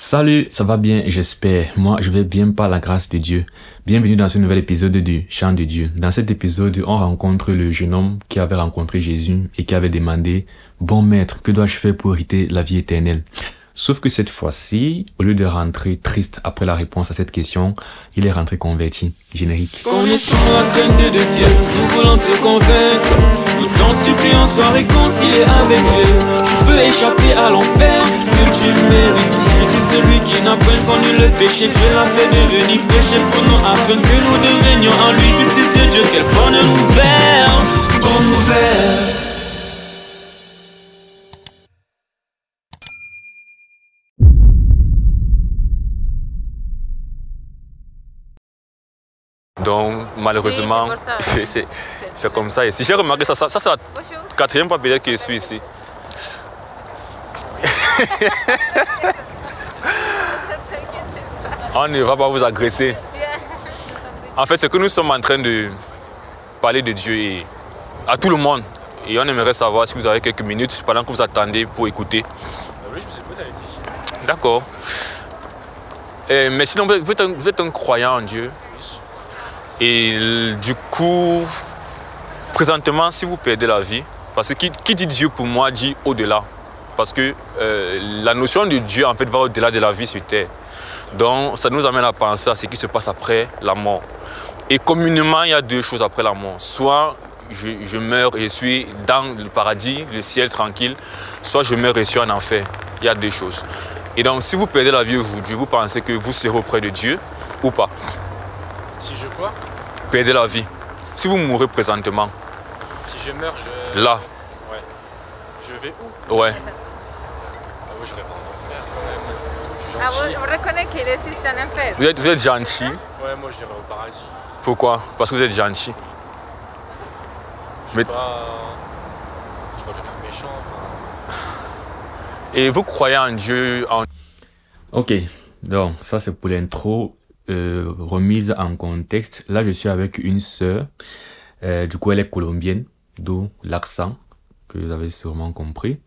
Salut, ça va bien, j'espère. Moi, je vais bien par la grâce de Dieu. Bienvenue dans ce nouvel épisode du Chant de Dieu. Dans cet épisode, on rencontre le jeune homme qui avait rencontré Jésus et qui avait demandé « Bon maître, que dois-je faire pour hériter la vie éternelle ?» Sauf que cette fois-ci, au lieu de rentrer triste après la réponse à cette question, il est rentré converti. Générique. Connaissons la crainte de Dieu, nous voulons te convaincre. Tout en suppliant, sois réconcilié avec Dieu. Tu peux échapper à l'enfer que tu mérites. Jésus, celui qui n'a point connu le péché, Dieu l'a fait devenir péché pour nous, afin que nous devenions en lui justice de Dieu. Quelle bonne nouvelle, bonne nouvelle. Donc malheureusement, Oui, c'est comme ça ici. J'ai remarqué ça, c'est la quatrième fois peut-être que je suis ici. On ne va pas vous agresser. En fait, c'est que nous sommes en train de parler de Dieu à tout le monde. Et on aimerait savoir si vous avez quelques minutes pendant que vous attendez pour écouter. Oui, je me suis posé avec Dieu. D'accord. Mais sinon, vous êtes un croyant en Dieu. Et du coup, présentement, si vous perdez la vie, parce que qui dit Dieu pour moi dit au-delà. Parce que la notion de Dieu, en fait, va au-delà de la vie sur terre. Donc, ça nous amène à penser à ce qui se passe après la mort. Et communément, il y a deux choses après la mort. Soit je meurs et je suis dans le paradis, le ciel tranquille, soit je meurs et je suis en enfer. Il y a deux choses. Et donc, si vous perdez la vie aujourd'hui, vous pensez que vous serez auprès de Dieu ou pas? Si je quoi? Perdez la vie. Si vous mourrez présentement. Si je meurs, je... Là. Ouais. Je vais où? Ouais. Ah oui, je réponds en enfer quand même. Je suis Ah, gentil. on reconnaît qu'il existe un enfer. Vous êtes gentil. Ouais, moi j'irai au paradis. Pourquoi? Parce que vous êtes gentil. Je Mais- suis pas quelqu'un de méchant. Enfin... Et vous croyez en Dieu, Ok, donc ça c'est pour l'intro. Remise en contexte. Là, je suis avec une sœur. Du coup, elle est colombienne, d'où l'accent que vous avez sûrement compris.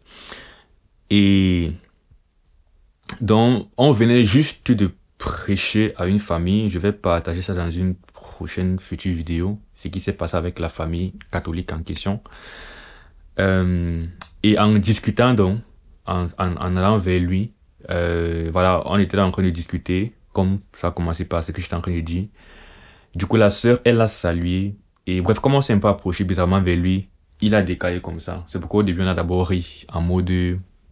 Et donc, on venait juste de prêcher à une famille. Je vais partager ça dans une prochaine future vidéo. Ce qui s'est passé avec la famille catholique en question. Et en discutant donc, en allant vers lui, voilà, on était là en train de discuter. Comme ça a commencé par ce que j'étais en train de dire. Du coup, la sœur, elle a salué. Et bref, comme on s'est un peu approché bizarrement vers lui, il a décalé comme ça. C'est pourquoi au début, on a d'abord ri en mode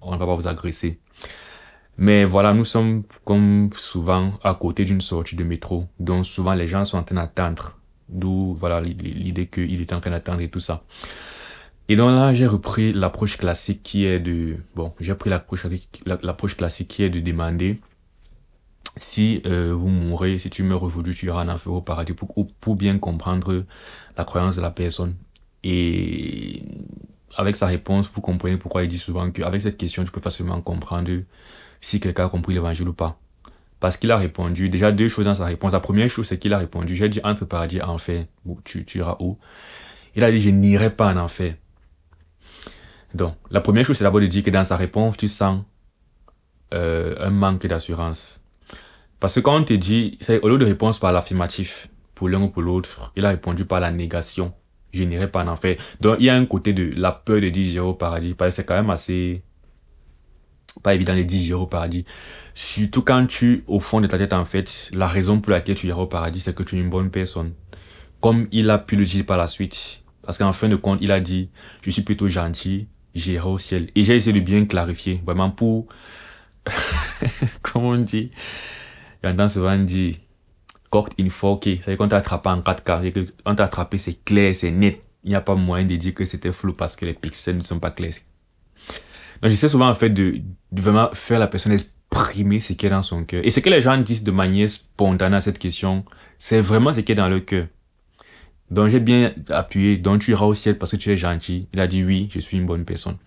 on ne va pas vous agresser. Mais voilà, nous sommes comme souvent à côté d'une sortie de métro. Donc souvent, les gens sont en train d'attendre. D'où voilà l'idée qu'il était en train d'attendre et tout ça. Et donc là, j'ai repris l'approche classique qui est de... Bon, j'ai pris l'approche classique qui est de demander... Si vous mourrez, si tu meurs aujourd'hui, tu iras en enfer au paradis pour bien comprendre la croyance de la personne. Et avec sa réponse, vous comprenez pourquoi il dit souvent qu'avec cette question, tu peux facilement comprendre si quelqu'un a compris l'évangile ou pas. Parce qu'il a répondu, déjà deux choses dans sa réponse. La première chose, c'est qu'il a répondu, j'ai dit entre paradis et enfer, tu iras où? Il a dit, je n'irai pas en enfer. Donc, la première chose, c'est d'abord de dire que dans sa réponse, tu sens un manque d'assurance. Parce que quand on te dit, au lieu de répondre par l'affirmatif, pour l'un ou pour l'autre, il a répondu par la négation. Je n'irai pas en enfer. Donc, il y a un côté de la peur de dire j'irai au paradis. Parce que c'est quand même assez, pas évident de dire j'irai au paradis. Surtout quand au fond de ta tête, en fait, la raison pour laquelle tu iras au paradis, c'est que tu es une bonne personne. Comme il a pu le dire par la suite. Parce qu'en fin de compte, il a dit, je suis plutôt gentil, j'irai au ciel. Et j'ai essayé de bien clarifier, vraiment pour, comment on dit? J'entends souvent dire cocked in 4K, c'est-à-dire qu'on t'a attrapé en 4K, on t'a attrapé, c'est clair, c'est net. Il n'y a pas moyen de dire que c'était flou parce que les pixels ne sont pas clairs. Donc j'essaie souvent en fait de vraiment faire la personne exprimer ce qui est dans son cœur. Et ce que les gens disent de manière spontanée à cette question, c'est vraiment ce qui est dans le cœur. Donc j'ai bien appuyé, donc tu iras au ciel parce que tu es gentil. Il a dit oui, je suis une bonne personne.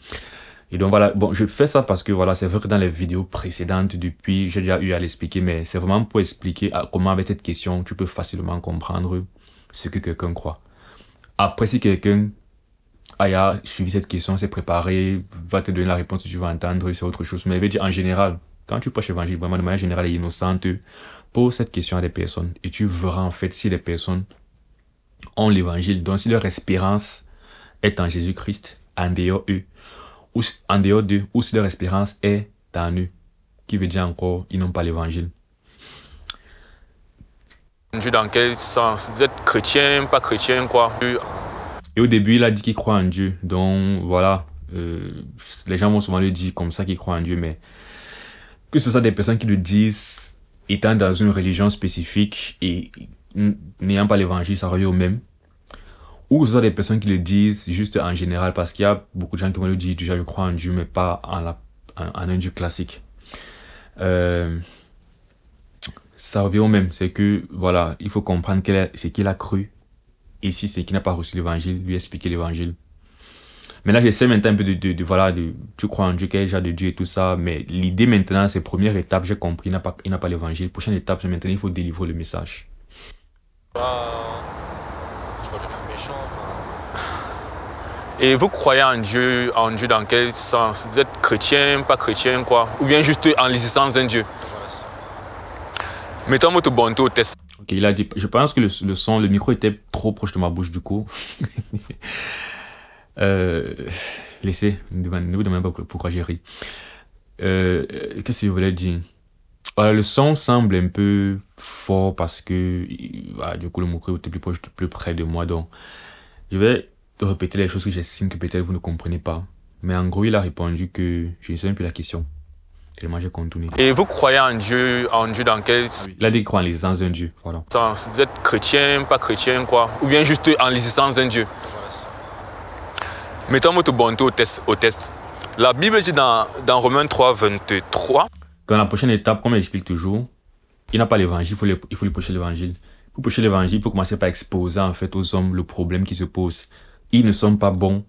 Et donc voilà, bon, je fais ça parce que voilà, c'est vrai que dans les vidéos précédentes, depuis, j'ai déjà eu à l'expliquer, mais c'est vraiment pour expliquer comment avec cette question, tu peux facilement comprendre ce que quelqu'un croit. Après, si quelqu'un a suivi cette question, s'est préparé, va te donner la réponse que tu vas entendre, c'est autre chose. Mais je veux dire, en général, quand tu prêches l'évangile vraiment de manière générale et innocente, pose cette question à des personnes et tu verras en fait si les personnes ont l'évangile, donc si leur espérance est en Jésus-Christ, en dehors eux, ou en dehors d'eux, ou si leur espérance est en eux, qui veut dire encore, ils n'ont pas l'évangile. Dieu dans quel sens? Vous êtes chrétien, pas chrétien, quoi? Et au début, il a dit qu'il croit en Dieu, donc voilà, les gens vont souvent le dire comme ça qu'ils croient en Dieu, mais que ce soit des personnes qui le disent étant dans une religion spécifique et n'ayant pas l'évangile, ça revient au même. Ou que ce soit des personnes qui le disent juste en général, parce qu'il y a beaucoup de gens qui vont le dire, déjà je crois en Dieu, mais pas en un Dieu classique. Ça revient au même, c'est que voilà, il faut comprendre ce qu'il a cru, et si c'est qu'il n'a pas reçu l'évangile, lui expliquer l'évangile. Mais là, j'essaie maintenant un peu tu crois en Dieu, quel genre de Dieu et tout ça, mais l'idée maintenant, c'est première étape, j'ai compris, il n'a pas l'évangile. Prochaine étape, c'est maintenant, il faut délivrer le message. Je vois quelqu'un de méchant. Et vous croyez en Dieu dans quel sens? Vous êtes chrétien, pas chrétien, quoi? Ou bien juste en l'existence d'un Dieu? Voilà, c'est ça. Mettons votre bonté au test. Ok, il a dit, je pense que le micro était trop proche de ma bouche du coup. Laissez, ne vous demandez pas pourquoi j'ai ri. Qu'est-ce que je voulais dire? Le son semble un peu fort parce que du coup le micro était plus près de moi, donc je vais répéter les choses que j'estime que peut-être vous ne comprenez pas. Mais en gros, il a répondu que je ne sais même plus la question. Tellement j'ai continué. Et vous croyez en Dieu dans quel Il a dit qu'il croit en l'existence d'un Dieu, voilà. sens? Vous êtes chrétien, pas chrétien, quoi? Ou bien juste en l'existence d'un Dieu? Voilà, c'est ça. Mettons votre bonté au test. La Bible dit dans Romains 3, 23. Dans la prochaine étape, comme j'explique toujours, il n'a pas l'évangile, il faut lui prêcher l'évangile. Pour prêcher l'évangile, il faut commencer par exposer en fait aux hommes le problème qui se pose. Ils ne sont pas bons,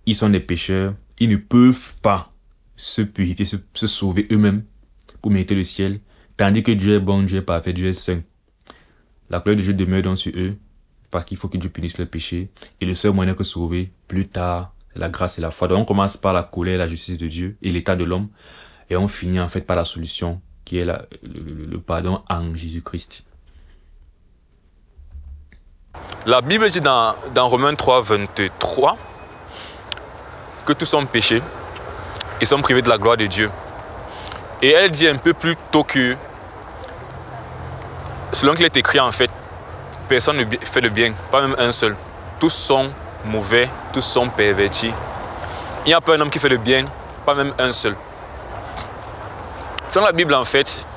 ils sont des pécheurs, ils ne peuvent pas se purifier, se sauver eux-mêmes pour mériter le ciel, tandis que Dieu est bon, Dieu est parfait, Dieu est saint. La colère de Dieu demeure donc sur eux, parce qu'il faut que Dieu punisse le péché, et le seul moyen que sauver, plus tard, c'est la grâce et la foi. Donc on commence par la colère et la justice de Dieu et l'état de l'homme, et on finit en fait par la solution, qui est le pardon en Jésus-Christ. La Bible dit dans Romains 3, 23 que tous sont péchés et sont privés de la gloire de Dieu. Et elle dit un peu plus tôt que, selon qu'il est écrit en fait, personne ne fait le bien, pas même un seul. Tous sont mauvais, tous sont pervertis. Il n'y a pas un homme qui fait le bien, pas même un seul. Selon la Bible en fait,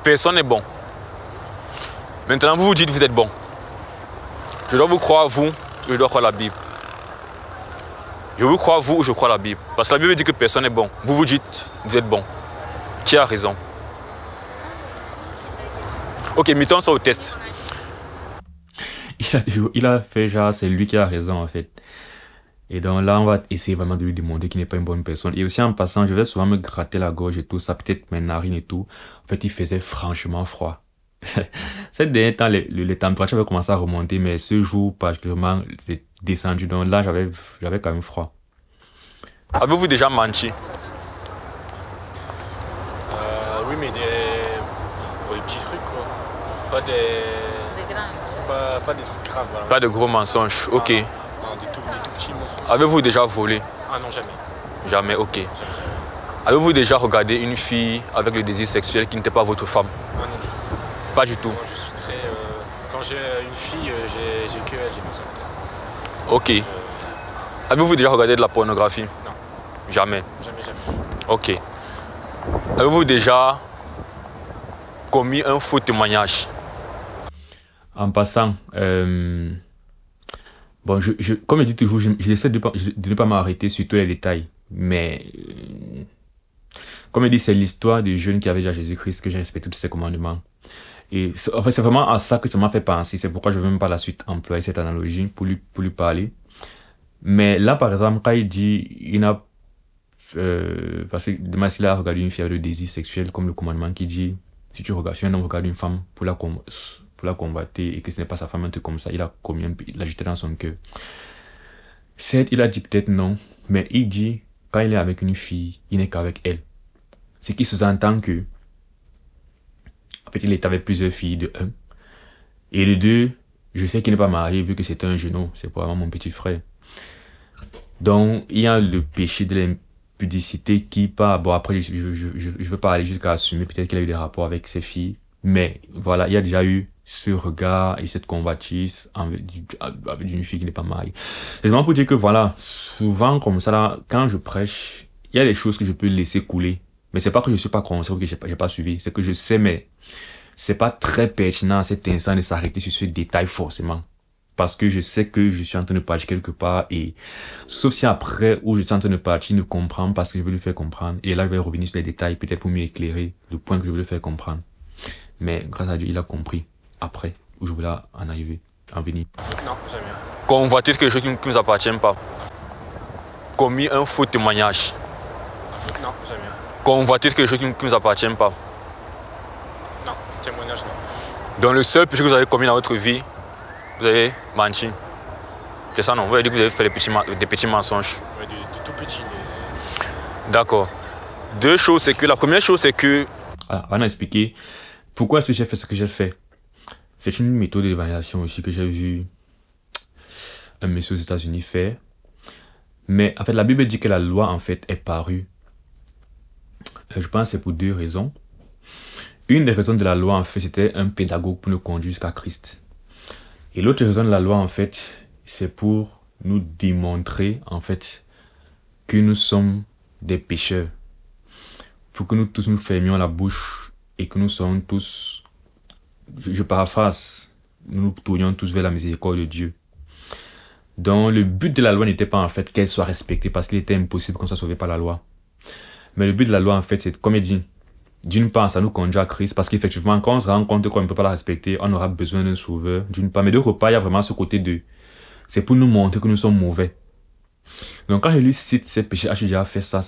personne n'est bon. Maintenant vous vous dites que vous êtes bon. Je dois vous croire vous, je dois croire la Bible. Je vous crois vous ou je crois la Bible. Parce que la Bible dit que personne n'est bon. Vous vous dites, vous êtes bon. Qui a raison? Ok, mettons ça au test. Il a fait genre, c'est lui qui a raison en fait. Et donc là, on va essayer vraiment de lui demander qu'il n'est pas une bonne personne. Et aussi en passant, je vais souvent me gratter la gorge et tout, ça peut-être mes narines et tout. En fait, il faisait franchement froid. Ces derniers temps, les températures avaient commencé à remonter, mais ce jour, particulièrement, c'est descendu. Donc là, j'avais quand même froid. Avez-vous déjà menti? Oui, mais des petits trucs, quoi. Pas des... Des grands. Pas des trucs graves, voilà. Pas de gros mensonges, ok. Non, des tout petits mensonges. Avez-vous déjà volé? Ah non, jamais. Jamais, ok. Avez-vous déjà regardé une fille avec le désir sexuel qui n'était pas votre femme? Ah non, du tout. Pas du tout. Moi, je suis très... quand j'ai une fille, j'ai que elle, j'ai personne d'autre. Ok. Avez-vous déjà regardé de la pornographie? Non. Jamais. Jamais. Ok. Avez-vous déjà commis un faux témoignage? En passant, bon, comme je dis toujours, j'essaie de ne pas m'arrêter sur tous les détails. Mais, comme je dis, c'est l'histoire du jeune qui avait déjà Jésus-Christ que j'ai respecté tous ses commandements. Et en fait, c'est vraiment à ça que ça m'a fait penser. C'est pourquoi je ne vais même pas la suite employer cette analogie pour lui parler. Mais là, par exemple, quand il dit, parce que demain, s'il a regardé une fille avec le désir sexuel, comme le commandement qui dit, si un homme regarde une femme pour la combattre et que ce n'est pas sa femme, un truc comme ça, il l'a jeté dans son cœur. Certes, il a dit peut-être non, mais il dit, quand il est avec une fille, il n'est qu'avec elle. c'est qu'il sous-entend que, en fait, il était avec plusieurs filles de 1. Et de 2, je sais qu'il n'est pas marié vu que c'était un genou, c'est probablement mon petit frère. Donc, il y a le péché de l'impudicité qui part. Bon, après, je ne veux pas aller jusqu'à assumer peut-être qu'il a eu des rapports avec ses filles. Mais voilà, il y a déjà eu ce regard et cette convoitise avec une fille qui n'est pas mariée. C'est vraiment pour dire que voilà, souvent comme ça, là, quand je prêche, il y a des choses que je peux laisser couler. Mais c'est pas que je suis pas conscient ou que j'ai pas suivi. C'est que je sais, mais c'est pas très pertinent à cet instant de s'arrêter sur ce détail forcément. Parce que je sais que je suis en train de partir quelque part et sauf si après où je suis en train de partir ne comprend pas ce que je veux lui faire comprendre. Et là, je vais revenir sur les détails peut-être pour mieux éclairer le point que je veux lui faire comprendre. Mais grâce à Dieu, il a compris après où je voulais en arriver, en venir. Non, jamais. Convoiter quelque chose qui ne nous appartient pas. Commis un faux témoignage. Non, jamais. Convoiter quelque chose qui ne nous appartient pas. Non, témoignage non. Dans le seul péché que vous avez commis dans votre vie, vous avez menti. C'est ça non? Vous avez dit que vous avez fait des petits mensonges. Ouais, du tout petit. D'accord. Deux choses, c'est que la première chose, c'est que... Voilà, on va expliquer pourquoi est-ce que j'ai fait ce que j'ai fait. C'est une méthode d'évaluation aussi que j'ai vu un monsieur aux États-Unis faire. Mais en fait, la Bible dit que la loi en fait est parue. Je pense que c'est pour 2 raisons. Une des raisons de la loi en fait, c'était un pédagogue pour nous conduire jusqu'à Christ. Et l'autre raison de la loi en fait, c'est pour nous démontrer en fait que nous sommes des pécheurs. Pour que nous tous nous fermions la bouche et que nous sommes tous, je paraphrase, nous nous tournions tous vers la miséricorde de Dieu. Donc le but de la loi n'était pas en fait qu'elle soit respectée parce qu'il était impossible qu'on soit sauvé par la loi. Mais le but de la loi en fait c'est, comme il dit, d'une part ça nous conduit à Christ parce qu'effectivement quand on se rend compte qu'on ne peut pas la respecter, on aura besoin d'un sauveur d'une part. Mais d'autre part il y a vraiment ce côté de, c'est pour nous montrer que nous sommes mauvais. Donc quand je lui cite ces péchés, je dis fait ça,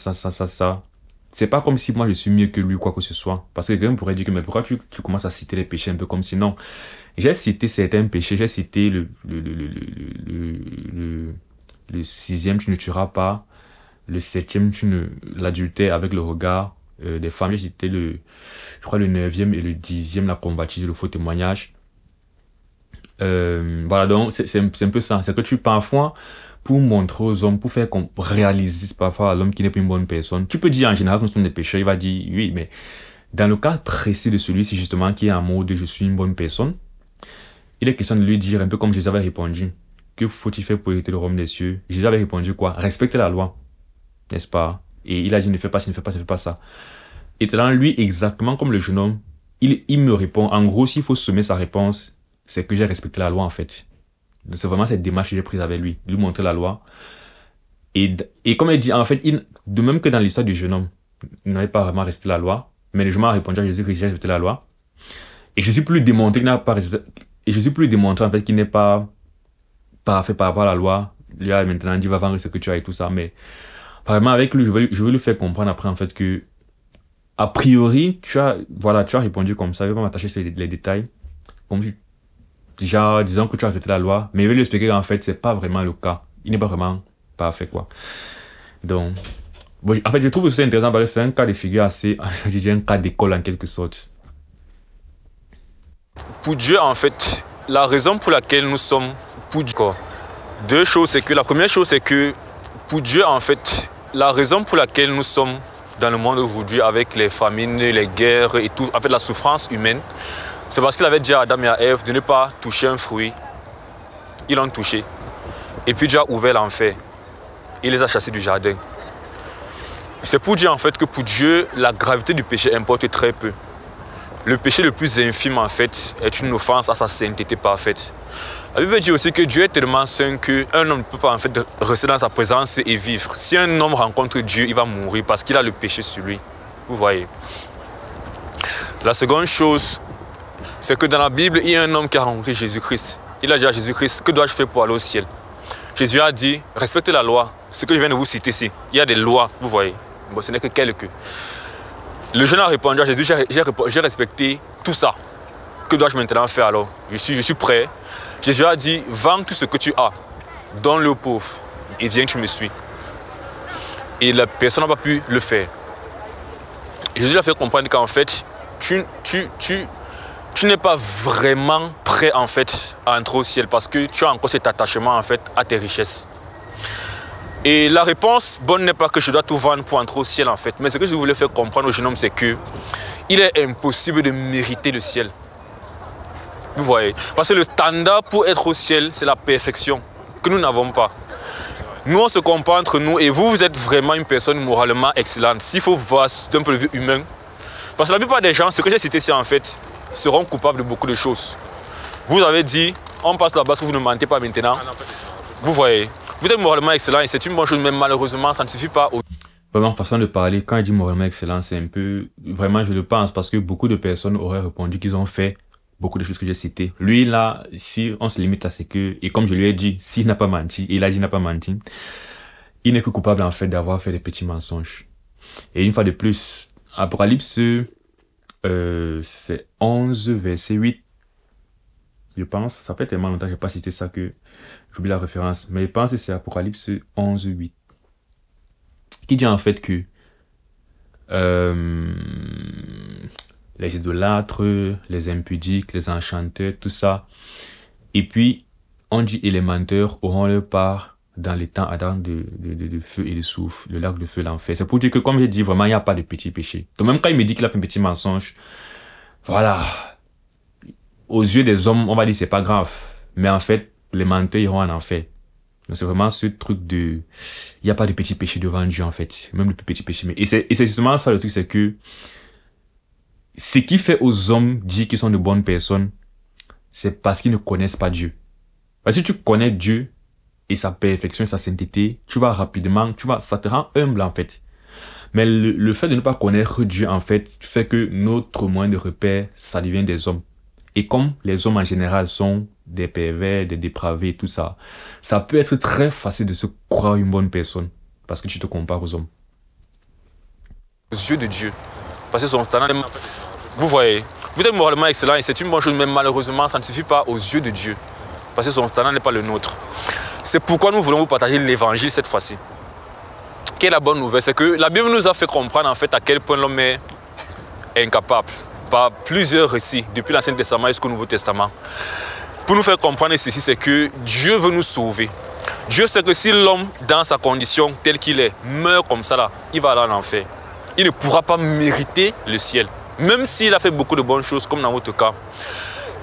c'est pas comme si moi je suis mieux que lui ou quoi que ce soit. Parce que quelqu'un pourrait dire que mais pourquoi tu commences à citer les péchés un peu comme si non. J'ai cité certains péchés, j'ai cité le 6e, tu ne tueras pas. Le 7e, l'adultère avec le regard des femmes. J'ai cité je crois le 9e et le 10e, la convoitise, le faux témoignage. Voilà, donc c'est un peu ça. C'est que tu parfois, pour montrer aux hommes, pour faire qu'on réalise parfois à l'homme qui n'est pas une bonne personne. Tu peux dire en général que nous sommes des pécheurs, il va dire oui, mais dans le cas précis de celui-ci justement qui est en mode je suis une bonne personne, il est question de lui dire un peu comme Jésus avait répondu. Que faut-il faire pour hériter le royaume des cieux? Jésus avait répondu quoi? Respecte la loi, n'est-ce pas? Et il a dit ne fais pas ci, ne fais pas ça. Et dans lui, exactement comme le jeune homme, il me répond. En gros, s'il faut semer sa réponse, c'est que j'ai respecté la loi en fait. C'est vraiment cette démarche que j'ai prise avec lui, lui montrer la loi. Et comme il dit, en fait, de même que dans l'histoire du jeune homme, il n'avait pas vraiment respecté la loi, mais le jeune homme a répondu à Jésus que j'ai respecté la loi. Et je suis plus démontré qu'il n'a pas respecté, et je suis plus démontré en fait qu'il n'est pas parfait par rapport à la loi. Lui a maintenant dit va vendre ce que tu as et tout ça, mais vraiment avec lui, je veux lui faire comprendre après en fait que a priori, tu as répondu comme ça, je vais pas m'attacher sur les détails. Comme déjà, disons que tu as respecté la loi, mais je vais lui expliquer qu'en fait, c'est pas vraiment le cas. Il n'est pas vraiment parfait, quoi. Donc, bon, en fait, je trouve que c'est intéressant parce que c'est un cas de figure assez, je dirais un cas d'école en quelque sorte. Pour Dieu, en fait, la raison pour laquelle nous sommes pour Dieu, deux choses, c'est que la première chose, c'est que pour Dieu, en fait, la raison pour laquelle nous sommes dans le monde aujourd'hui avec les famines, les guerres et tout, en fait, la souffrance humaine, c'est parce qu'il avait dit à Adam et à Ève de ne pas toucher un fruit. Ils l'ont touché. Et puis Dieu a ouvert l'enfer. Il les a chassés du jardin. C'est pour dire en fait que pour Dieu, la gravité du péché importe très peu. Le péché le plus infime en fait est une offense à sa sainteté parfaite. La Bible dit aussi que Dieu est tellement saint qu'un homme ne peut pas en fait rester dans sa présence et vivre. Si un homme rencontre Dieu, il va mourir parce qu'il a le péché sur lui. Vous voyez. La seconde chose, c'est que dans la Bible, il y a un homme qui a rencontré Jésus-Christ. Il a dit à Jésus-Christ, que dois-je faire pour aller au ciel? Jésus a dit, respectez la loi. Ce que je viens de vous citer ici, il y a des lois, vous voyez. Bon, ce n'est que quelques. Le jeune a répondu à Jésus, j'ai respecté tout ça. Que dois-je maintenant faire alors? Je suis prêt. Jésus a dit, vends tout ce que tu as, donne-le aux pauvres et viens, tu me suis. Et la personne n'a pas pu le faire. Jésus a fait comprendre qu'en fait, tu n'es pas vraiment prêt en fait à entrer au ciel parce que tu as encore cet attachement en fait à tes richesses. Et la réponse bonne n'est pas que je dois tout vendre pour entrer au ciel en fait. Mais ce que je voulais faire comprendre au jeune homme, c'est que il est impossible de mériter le ciel. Vous voyez? Parce que le standard pour être au ciel, c'est la perfection que nous n'avons pas. Nous, on se comprend entre nous et vous, vous êtes vraiment une personne moralement excellente. S'il faut voir d'un point de vue humain. Parce que la plupart des gens, ce que j'ai cité ici en fait, seront coupables de beaucoup de choses. Vous avez dit, on passe là-bas, vous ne mentez pas maintenant. Vous voyez? Vous êtes moralement excellent et c'est une bonne chose, mais malheureusement, ça ne suffit pas. Vraiment, façon de parler, quand il dit moralement excellent, c'est un peu... Vraiment, je le pense, parce que beaucoup de personnes auraient répondu qu'ils ont fait beaucoup de choses que j'ai citées. Lui, là, si on se limite à ce que... Et comme je lui ai dit, s'il n'a pas menti, et il a dit qu'il n'a pas menti, il n'est que coupable, en fait, d'avoir fait des petits mensonges. Et une fois de plus, Apocalypse, c'est 11, verset 8. Je pense, ça fait tellement longtemps que je n'ai pas cité ça que j'oublie la référence. Mais je pense que c'est Apocalypse 11, 8. Qui dit en fait que les idolâtres, les impudiques, les enchanteurs, tout ça. Et puis, on dit et les menteurs auront leur part dans les temps ardents de feu et de soufre, le lac de feu, l'enfer. C'est pour dire que, comme j'ai dit, vraiment, il n'y a pas de petits péchés. Donc, même quand il me dit qu'il a fait un petit mensonge, voilà. Aux yeux des hommes, on va dire c'est pas grave. Mais en fait, les menteurs iront en enfer. Donc c'est vraiment ce truc de... Il n'y a pas de petit péché devant Dieu en fait. Même le plus petit péché. Et c'est justement ça le truc, c'est que... Ce qui fait aux hommes dire qu'ils sont de bonnes personnes, c'est parce qu'ils ne connaissent pas Dieu. Parce que si tu connais Dieu et sa perfection et sa sainteté, tu vas rapidement... ça te rend humble en fait. Mais le fait de ne pas connaître Dieu en fait, fait que notre moyen de repère, ça devient des hommes. Et comme les hommes en général sont des pervers, des dépravés, tout ça, ça peut être très facile de se croire une bonne personne parce que tu te compares aux hommes. Aux yeux de Dieu. Parce que son standard, vous voyez, vous êtes moralement excellent et c'est une bonne chose, mais malheureusement, ça ne suffit pas aux yeux de Dieu. Parce que son standard n'est pas le nôtre. C'est pourquoi nous voulons vous partager l'évangile cette fois-ci. Quelle est la bonne nouvelle? C'est que la Bible nous a fait comprendre en fait à quel point l'homme est incapable. Par plusieurs récits, depuis l'Ancien Testament jusqu'au Nouveau Testament. Pour nous faire comprendre ceci, c'est que Dieu veut nous sauver. Dieu sait que si l'homme, dans sa condition telle qu'il est, meurt comme ça là, il va aller en enfer. Il ne pourra pas mériter le ciel. Même s'il a fait beaucoup de bonnes choses, comme dans votre cas.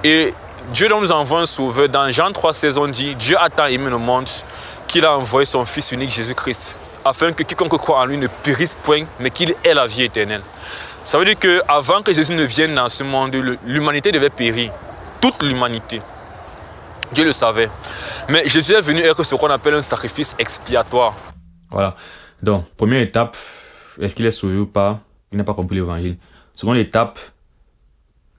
Et Dieu nous envoie un sauveur. Dans Jean 3,16, on dit, Dieu a tant aimé le monde qu'il a envoyé son Fils unique Jésus-Christ, afin que quiconque croit en lui ne périsse point, mais qu'il ait la vie éternelle. Ça veut dire qu'avant que Jésus ne vienne dans ce monde, l'humanité devait périr. Toute l'humanité. Dieu le savait. Mais Jésus est venu être ce qu'on appelle un sacrifice expiatoire. Voilà. Donc, première étape, est-ce qu'il est sauvé ou pas? Il n'a pas compris l'évangile. Seconde étape,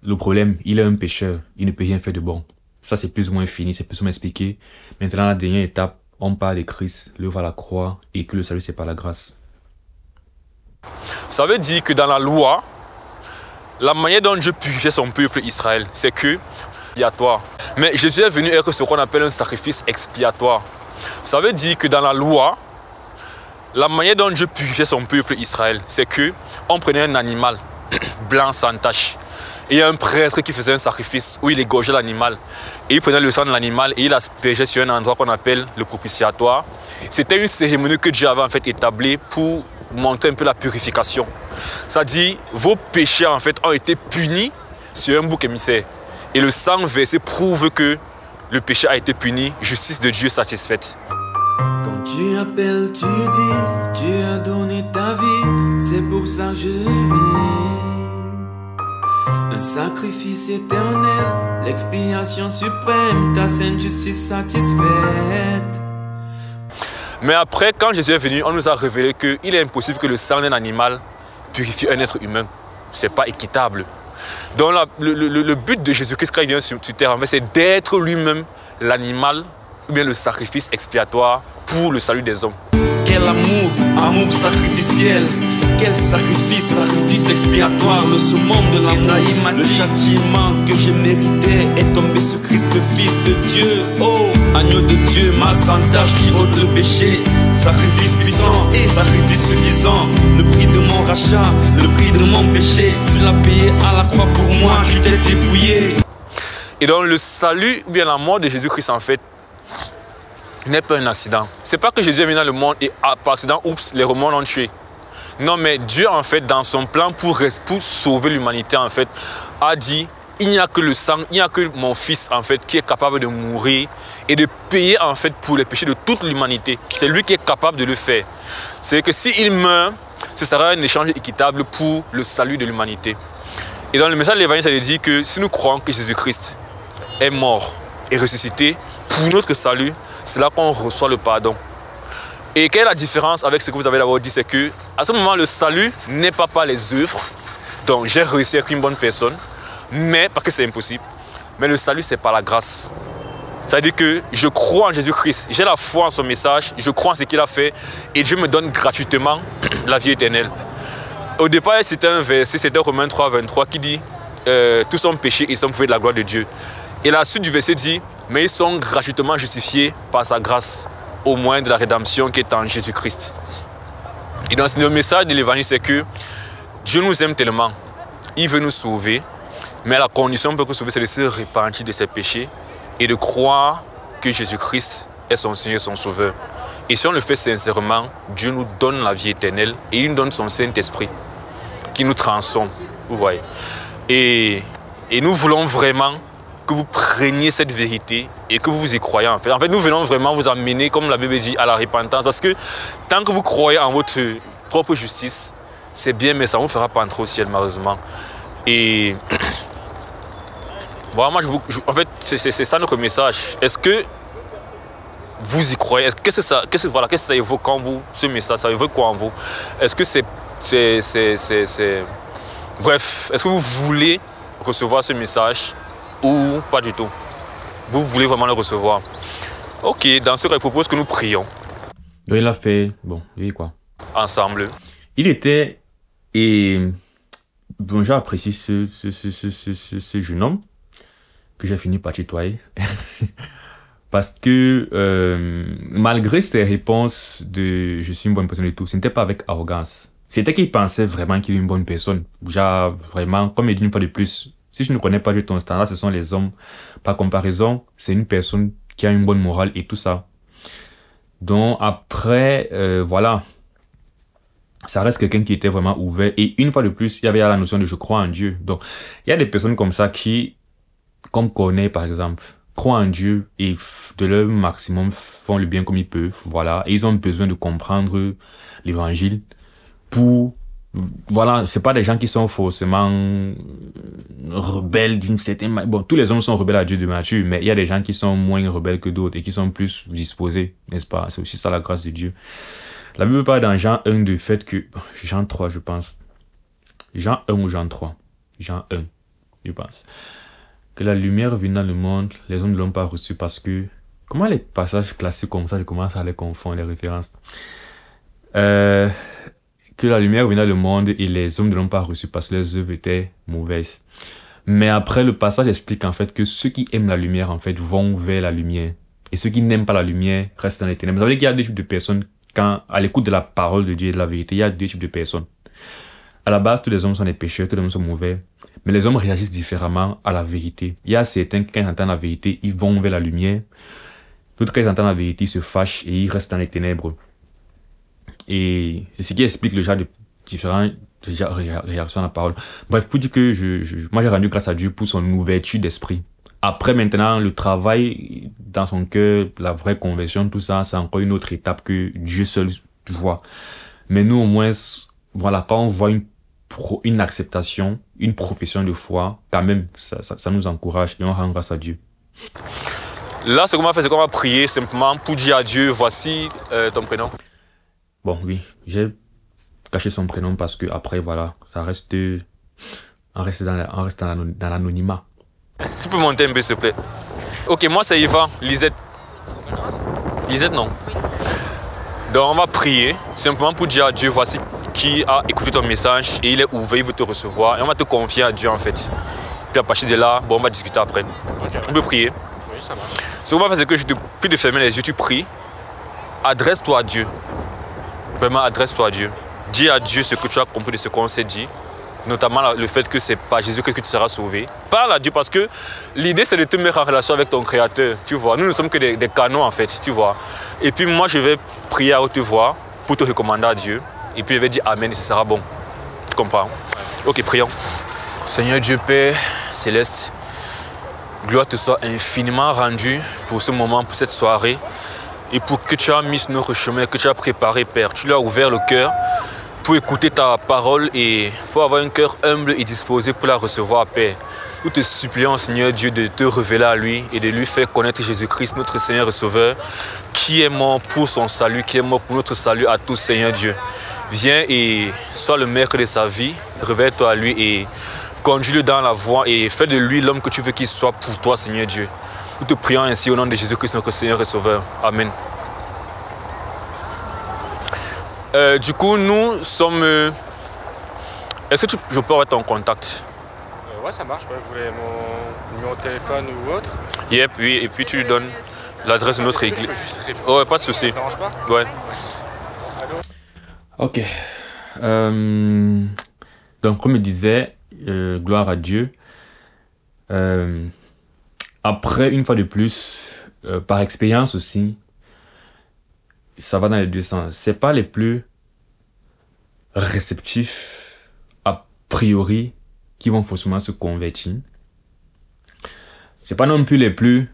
le problème, il est un pécheur. Il ne peut rien faire de bon. Ça, c'est plus ou moins fini, c'est plus ou moins expliqué. Maintenant, la dernière étape, on parle de Christ, l'œuvre à la croix, et que le salut, c'est par la grâce. Ça veut dire que dans la loi, la manière dont Dieu purifiait son peuple Israël, c'est que expiatoire. Mais Jésus est venu être ce qu'on appelle un sacrifice expiatoire. Ça veut dire que dans la loi, la manière dont Dieu purifiait son peuple Israël, c'est que on prenait un animal blanc sans tache. Et il y a un prêtre qui faisait un sacrifice où il égorgeait l'animal. Et il prenait le sang de l'animal et il aspergeait sur un endroit qu'on appelle le propitiatoire. C'était une cérémonie que Dieu avait en fait établie pour montrer un peu la purification. C'est-à-dire, vos péchés en fait ont été punis sur un bouc émissaire. Et le sang versé prouve que le péché a été puni, justice de Dieu satisfaite. Quand tu appelles, tu dis, tu as donné ta vie, c'est pour ça que je vis. Un sacrifice éternel, l'expiation suprême, ta sainte justice satisfaite. Mais après, quand Jésus est venu, on nous a révélé qu'il est impossible que le sang d'un animal purifie un être humain. Ce n'est pas équitable. Donc le but de Jésus-Christ quand il vient sur terre, c'est d'être lui-même l'animal ou bien le sacrifice expiatoire pour le salut des hommes. Quel amour, amour sacrificiel. Quel sacrifice, sacrifice expiatoire. Le summum de l'amour, le châtiment que j'ai mérité est tombé sur Christ, le Fils de Dieu. Oh! Agneau de Dieu, mal sans tache qui ôte le péché. Sacrifice puissant et sacrifice suffisant. Le prix de mon rachat, le prix de mon péché. Tu l'as payé à la croix pour moi, tu t'es dépouillé. Et donc le salut, ou bien la mort de Jésus-Christ en fait, n'est pas un accident. C'est pas que Jésus est venu dans le monde et par accident, oups, les Romains l'ont tué. Non, mais Dieu en fait, dans son plan pour sauver l'humanité en fait, a dit, il n'y a que le sang, il n'y a que mon fils en fait qui est capable de mourir et de payer en fait pour les péchés de toute l'humanité. C'est lui qui est capable de le faire. C'est que s'il meurt, ce sera un échange équitable pour le salut de l'humanité. Et dans le message de l'Évangile, ça veut dire que si nous croyons que Jésus-Christ est mort et ressuscité pour notre salut, c'est là qu'on reçoit le pardon. Et quelle est la différence avec ce que vous avez d'abord dit, c'est que à ce moment, le salut n'est pas par les œuvres. Donc j'ai réussi à être une bonne personne, mais parce que c'est impossible. Mais le salut, c'est par la grâce. C'est-à-dire que je crois en Jésus-Christ, j'ai la foi en son message, je crois en ce qu'il a fait et Dieu me donne gratuitement la vie éternelle. Au départ, c'était un verset, c'était Romains 3, 23 qui dit tous sont péchés et sont privés de la gloire de Dieu. Et la suite du verset dit, mais ils sont gratuitement justifiés par sa grâce, au moyen de la rédemption qui est en Jésus-Christ. Et donc le message de l'Évangile, c'est que Dieu nous aime tellement, il veut nous sauver, mais la condition pour nous sauver, c'est de se repentir de ses péchés et de croire que Jésus-Christ est son Seigneur et son Sauveur. Et si on le fait sincèrement, Dieu nous donne la vie éternelle et il nous donne son Saint-Esprit qui nous transforme, vous voyez. Et nous voulons vraiment que vous preniez cette vérité et que vous y croyez en fait. En fait, nous venons vraiment vous amener, comme la Bible dit, à la repentance. Parce que tant que vous croyez en votre propre justice, c'est bien, mais ça ne vous fera pas entrer au ciel, malheureusement. Et voilà, moi, en fait, c'est ça notre message. Est-ce que vous y croyez? Qu'est-ce que ça évoque en vous, ce message? Ça évoque quoi en vous? Est-ce que Bref, est-ce que vous voulez recevoir ce message ou pas du tout? Vous voulez vraiment le recevoir? Ok, dans ce cas, je propose que nous prions. Donc il a fait, bon, oui quoi. Ensemble. Il était, et bon, j'ai apprécié ce jeune homme que j'ai fini par tutoyer. Parce que malgré ses réponses de « je suis une bonne personne et tout », ce n'était pas avec arrogance. C'était qu'il pensait vraiment qu'il est une bonne personne. Genre, vraiment, comme il dit une fois de plus, si je ne connais pas ton standard, ce sont les hommes. Par comparaison, c'est une personne qui a une bonne morale et tout ça. Donc après, voilà, ça reste quelqu'un qui était vraiment ouvert. Et une fois de plus, il y avait la notion de « je crois en Dieu ». Donc, il y a des personnes comme ça qui, comme Corneille par exemple, croient en Dieu et de leur maximum font le bien comme ils peuvent. Voilà, et ils ont besoin de comprendre l'évangile pour... Voilà, c'est pas des gens qui sont forcément rebelles d'une certaine manière. Bon, tous les hommes sont rebelles à Dieu de nature, mais il y a des gens qui sont moins rebelles que d'autres et qui sont plus disposés, n'est-ce pas? C'est aussi ça la grâce de Dieu. La Bible parle dans Jean 1 du fait que... Jean 3, je pense. Jean 1 ou Jean 3. Jean 1, je pense. Que la lumière vient dans le monde, les hommes ne l'ont pas reçu parce que... Comment les passages classiques comme ça, je commence à les confondre, les références. Que la lumière venait dans le monde et les hommes ne l'ont pas reçu parce que les œuvres étaient mauvaises. Mais après, le passage explique en fait que ceux qui aiment la lumière en fait vont vers la lumière. Et ceux qui n'aiment pas la lumière restent dans les ténèbres. Ça veut dire qu'il y a deux types de personnes quand, à l'écoute de la parole de Dieu et de la vérité, il y a deux types de personnes. À la base, tous les hommes sont des pécheurs, tous les hommes sont mauvais. Mais les hommes réagissent différemment à la vérité. Il y a certains qui, quand ils entendent la vérité, ils vont vers la lumière. D'autres, quand ils entendent la vérité, ils se fâchent et ils restent dans les ténèbres. Et c'est ce qui explique le genre de différentes réactions à la parole. Bref, pour dire que moi j'ai rendu grâce à Dieu pour son ouverture d'esprit. Après maintenant, le travail dans son cœur, la vraie conversion, tout ça, c'est encore une autre étape que Dieu seul voit. Mais nous au moins, voilà, quand on voit une acceptation, une profession de foi, quand même, ça nous encourage et on rend grâce à Dieu. Là, ce qu'on va faire, c'est qu'on va prier simplement pour dire à Dieu, voici ton prénom. Bon, oui, j'ai caché son prénom parce que après, voilà, ça reste, on reste dans l'anonymat. Tu peux monter un peu, s'il te plaît. Ok, moi c'est Yvan, Lisette. Lisette, non? Donc on va prier, simplement pour dire à Dieu, voici qui a écouté ton message et il est ouvert, il veut te recevoir. Et on va te confier à Dieu en fait. Puis à partir de là, bon, on va discuter après. Okay. On peut prier. Oui, ça marche. Ce qu'on va faire, c'est que je te prie de fermer les yeux, tu pries. Adresse-toi à Dieu. Vraiment, adresse-toi à Dieu. Dis à Dieu ce que tu as compris de ce qu'on s'est dit. Notamment le fait que c'est par Jésus que tu seras sauvé. Parle à Dieu parce que l'idée, c'est de te mettre en relation avec ton Créateur. Tu vois, nous ne sommes que des canons, en fait, tu vois. Et puis moi, je vais prier à haute voix pour te recommander à Dieu. Et puis je vais dire Amen et ce sera bon. Tu comprends? Ok, prions. Seigneur Dieu Père Céleste, gloire te soit infiniment rendue pour ce moment, pour cette soirée. Et pour que tu as mis sur notre chemin, que tu as préparé, Père. Tu lui as ouvert le cœur pour écouter ta parole et pour avoir un cœur humble et disposé pour la recevoir, Père. Nous te supplions, Seigneur Dieu, de te révéler à lui et de lui faire connaître Jésus-Christ, notre Seigneur et Sauveur, qui est mort pour son salut, qui est mort pour notre salut à tous, Seigneur Dieu. Viens et sois le maître de sa vie, révèle-toi à lui et conduis-le dans la voie et fais de lui l'homme que tu veux qu'il soit pour toi, Seigneur Dieu. Nous te prions ainsi au nom de Jésus-Christ, notre Seigneur et Sauveur. Amen. Du coup, nous sommes... Est-ce que je peux avoir ton contact? Ouais, ça marche. Ouais. Vous voulez mon numéro de téléphone ou autre? Yep, oui, et puis tu lui donnes l'adresse de notre église. Ouais, pas de souci. Ça dérange pas? Ouais. Ok. Donc, comme je disais, gloire à Dieu. Après, une fois de plus, par expérience aussi, ça va dans les deux sens. C'est pas les plus réceptifs, a priori, qui vont forcément se convertir. C'est pas non plus les plus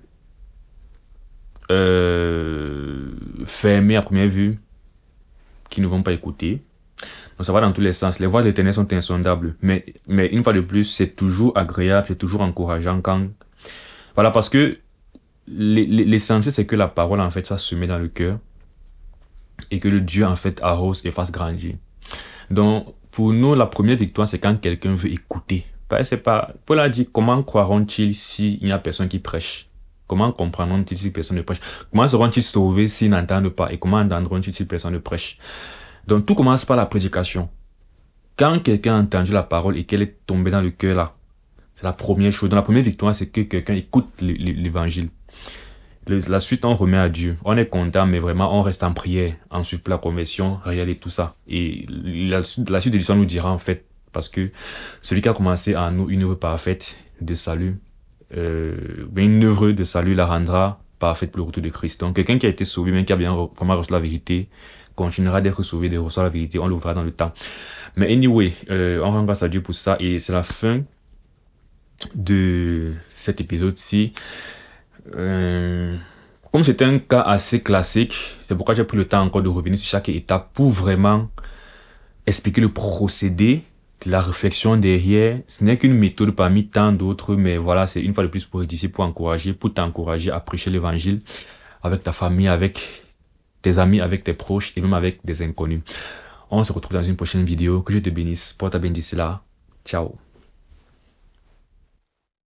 fermés à première vue, qui ne vont pas écouter. Donc ça va dans tous les sens. Les voies de l'Éternel sont insondables. Mais une fois de plus, c'est toujours agréable, c'est toujours encourageant quand... Voilà, parce que l'essentiel, c'est que la parole, en fait, soit semée dans le cœur et que le Dieu, en fait, arrose et fasse grandir. Donc, pour nous, la première victoire, c'est quand quelqu'un veut écouter. C'est pas... Paul a dit, comment croiront-ils s'il n'y a personne qui prêche? Comment comprendront-ils si personne ne prêche? Comment seront-ils sauvés s'ils n'entendent pas? Et comment entendront-ils si personne ne prêche? Donc, tout commence par la prédication. Quand quelqu'un a entendu la parole et qu'elle est tombée dans le cœur, là, c'est la première chose. Donc, la première victoire, c'est que quelqu'un écoute l'évangile. La suite, on remet à Dieu. On est content, mais vraiment, on reste en prière. Ensuite, la conversion, réelle et tout ça. Et la suite de l'histoire nous dira, en fait, parce que celui qui a commencé en nous une œuvre parfaite de salut, une œuvre de salut la rendra parfaite pour le retour de Christ. Donc, quelqu'un qui a été sauvé, même qui a bien vraiment reçu la vérité, continuera d'être sauvé, de recevoir la vérité, on le verra dans le temps. Mais anyway, on rend grâce à Dieu pour ça et c'est la fin de cet épisode-ci. Comme c'est un cas assez classique, c'est pourquoi j'ai pris le temps encore de revenir sur chaque étape pour vraiment expliquer le procédé, la réflexion derrière. Ce n'est qu'une méthode parmi tant d'autres, mais voilà, c'est une fois de plus pour édifier, pour encourager, pour t'encourager à prêcher l'évangile avec ta famille, avec tes amis, avec tes proches et même avec des inconnus. On se retrouve dans une prochaine vidéo. Que Dieu te bénisse. Porte-toi bien d'ici là. Ciao.